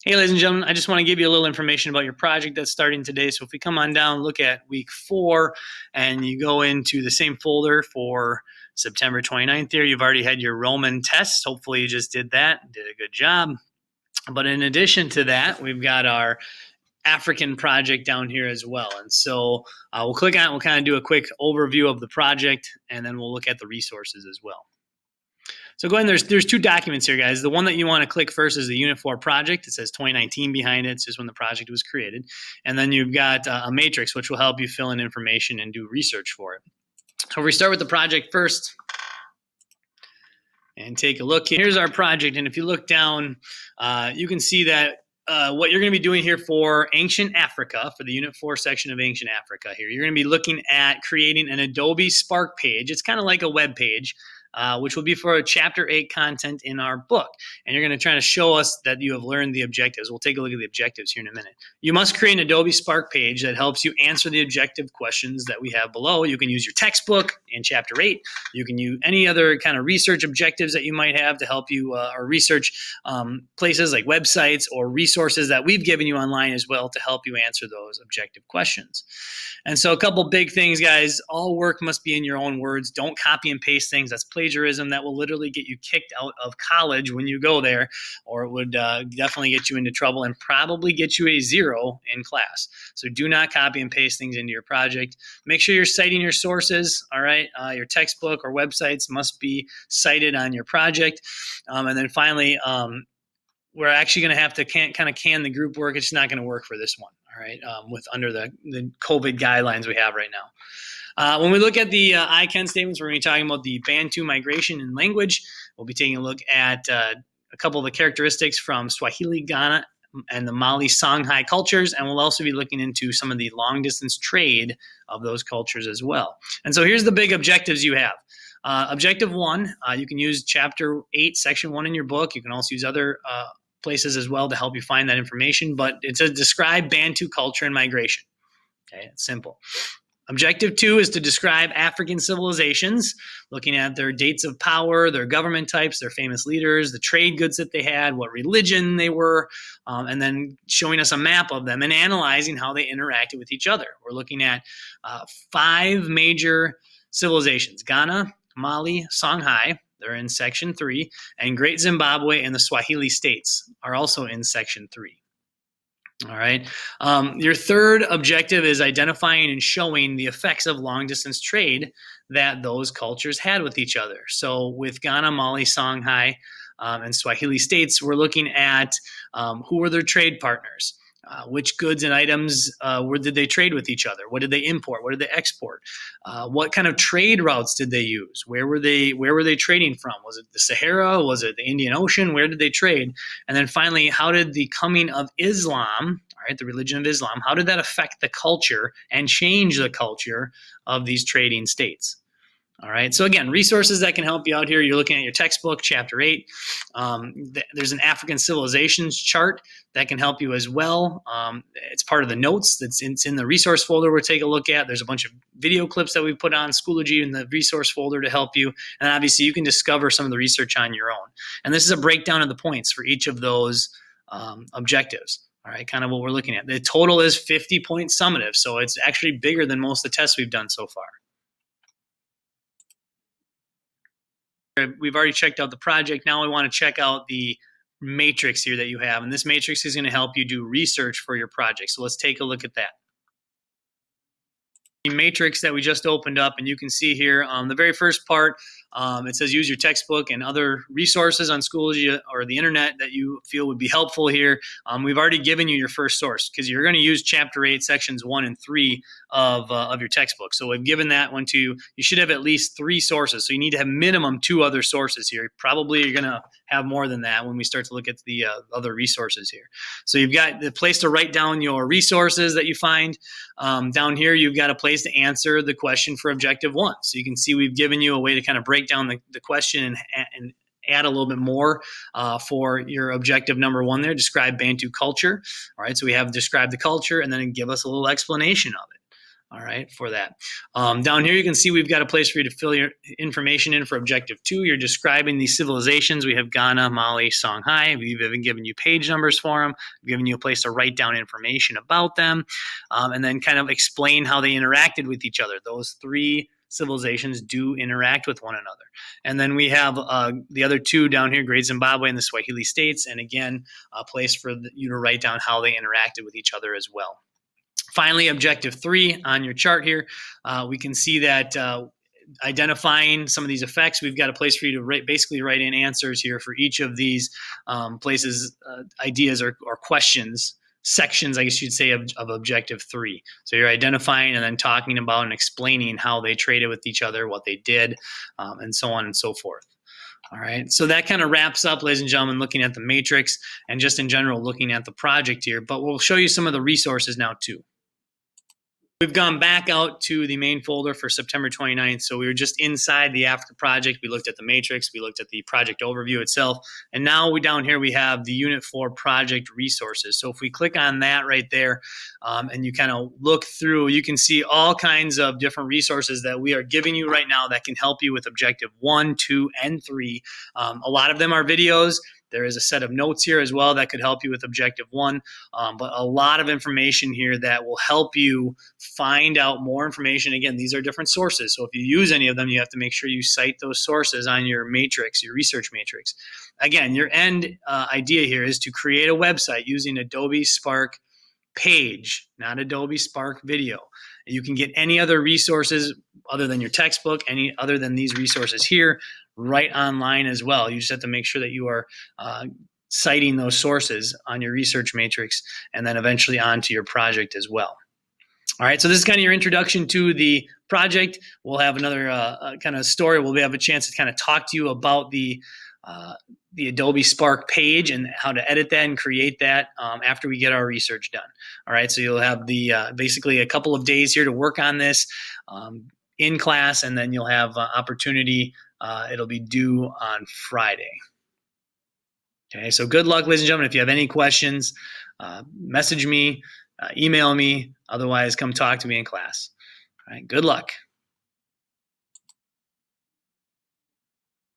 Hey, ladies and gentlemen, I just want to give you a little information about your project that's starting today. So if we come on down, look at week 4, and you go into the same folder for September 29th here, you've already had your Roman test. Hopefully you just did that, did a good job. But in addition to that, we've got our African project down here as well. And so we'll click on it, we'll kind of do a quick overview of the project, and then we'll look at the resources as well. So go ahead, there's two documents here, guys. The one that you want to click first is the Unit 4 project. It says 2019 behind it. It's just when the project was created. And then you've got a matrix, which will help you fill in information and do research for it. So if we start with the project first and take a look, here's our project. And if you look down, you can see that what you're going to be doing here for Ancient Africa, for the Unit 4 section of Ancient Africa here, you're going to be looking at creating an Adobe Spark page. It's kind of like a web page, which will be for Chapter 8 content in our book. And you're going to try to show us that you have learned the objectives. We'll take a look at the objectives here in a minute. You must create an Adobe Spark page that helps you answer the objective questions that we have below. You can use your textbook in Chapter 8. You can use any other kind of research objectives that you might have to help you or research places like websites or resources that we've given you online as well to help you answer those objective questions. And so a couple big things, guys. All work must be in your own words. Don't copy and paste things. That's plagiarism. That will literally get you kicked out of college when you go there, or it would definitely get you into trouble and probably get you a 0 in class. So do not copy and paste things into your project. Make sure you're citing your sources, all right? Your textbook or websites must be cited on your project. And then finally, we're actually going to have to kind of can the group work. It's not going to work for this one, all right, with under the COVID guidelines we have right now. When we look at the I can statements, we're going to be talking about the Bantu migration and language. We'll be taking a look at a couple of the characteristics from Swahili, Ghana, and the Mali Songhai cultures, and we'll also be looking into some of the long-distance trade of those cultures as well. And so here's the big objectives you have. Objective 1, you can use Chapter 8, Section 1 in your book. You can also use other places as well to help you find that information, but it says describe Bantu culture and migration. Okay, it's simple. Objective 2 is to describe African civilizations, looking at their dates of power, their government types, their famous leaders, the trade goods that they had, what religion they were, and then showing us a map of them and analyzing how they interacted with each other. We're looking at 5 major civilizations: Ghana, Mali, Songhai, they're in Section 3, and Great Zimbabwe and the Swahili states are also in Section 3. All right. Your third objective is identifying and showing the effects of long-distance trade that those cultures had with each other. So with Ghana, Mali, Songhai, and Swahili states, we're looking at who were their trade partners. Which goods and items did they trade with each other? What did they import? What did they export? What kind of trade routes did they use? Where were they trading from? Was it the Sahara? Was it the Indian Ocean? Where did they trade? And then finally, how did the coming of Islam, all right, the religion of Islam, how did that affect the culture and change the culture of these trading states? All right. So again, resources that can help you out here. You're looking at your textbook, Chapter 8. There's an African civilizations chart that can help you as well. It's part of the notes it's in the resource folder we'll take a look at. There's a bunch of video clips that we put on Schoology in the resource folder to help you. And obviously you can discover some of the research on your own. And this is a breakdown of the points for each of those objectives. All right, kind of what we're looking at. The total is 50-point summative. So it's actually bigger than most of the tests we've done so far. We've already checked out the project. Now we want to check out the matrix here that you have. And this matrix is going to help you do research for your project. So let's take a look at that. The matrix that we just opened up, and you can see here the very first part, it says use your textbook and other resources on Schoology or the internet that you feel would be helpful here. We've already given you your first source because you're going to use Chapter 8, Sections 1 and 3 of your textbook. So we've given that one to you. You should have at least 3 sources. So you need to have minimum 2 other sources here. Probably you're going to have more than that when we start to look at the other resources here. So you've got the place to write down your resources that you find. Down here, you've got a place to answer the question for Objective 1. So you can see we've given you a way to kind of break down the question and add a little bit more for your objective number 1 there, describe Bantu culture. All right, so we have describe the culture and then give us a little explanation of it. All right, for that. Down here, you can see we've got a place for you to fill your information in for Objective 2. You're describing these civilizations. We have Ghana, Mali, Songhai. We've even given you page numbers for them. We've given you a place to write down information about them, and then kind of explain how they interacted with each other. Those 3 civilizations do interact with one another. And then we have the other 2 down here, Great Zimbabwe and the Swahili states, and again, a place for you to write down how they interacted with each other as well. Finally, Objective 3 on your chart here, we can see that identifying some of these effects, we've got a place for you to basically write in answers here for each of these places, ideas or questions, sections, I guess you'd say, of Objective 3. So you're identifying and then talking about and explaining how they traded with each other, what they did, and so on and so forth. All right, so that kind of wraps up, ladies and gentlemen, looking at the matrix and just in general looking at the project here, but we'll show you some of the resources now too. We've gone back out to the main folder for September 29th. So we were just inside the Africa project. We looked at the matrix. We looked at the project overview itself. And now down here, we have the Unit 4 project resources. So if we click on that right there and you kind of look through, you can see all kinds of different resources that we are giving you right now that can help you with Objective 1, 2, and 3. A lot of them are videos. There is a set of notes here as well that could help you with Objective 1, but a lot of information here that will help you find out more information. Again, these are different sources, so if you use any of them, you have to make sure you cite those sources on your matrix, your research matrix. Again, your end idea here is to create a website using Adobe Spark page, not Adobe Spark video. You can get any other resources other than your textbook, any other than these resources here, right online as well. You just have to make sure that you are citing those sources on your research matrix and then eventually onto your project as well. All right, so this is kind of your introduction to the project. We'll have another kind of story. We'll have a chance to kind of talk to you about the Adobe Spark page and how to edit that and create that after we get our research done. All right, so you'll have the basically a couple of days here to work on this in class, and then you'll have opportunity. It'll be due on Friday. Okay, so good luck, ladies and gentlemen. If you have any questions, message me, email me. Otherwise, come talk to me in class. All right, good luck.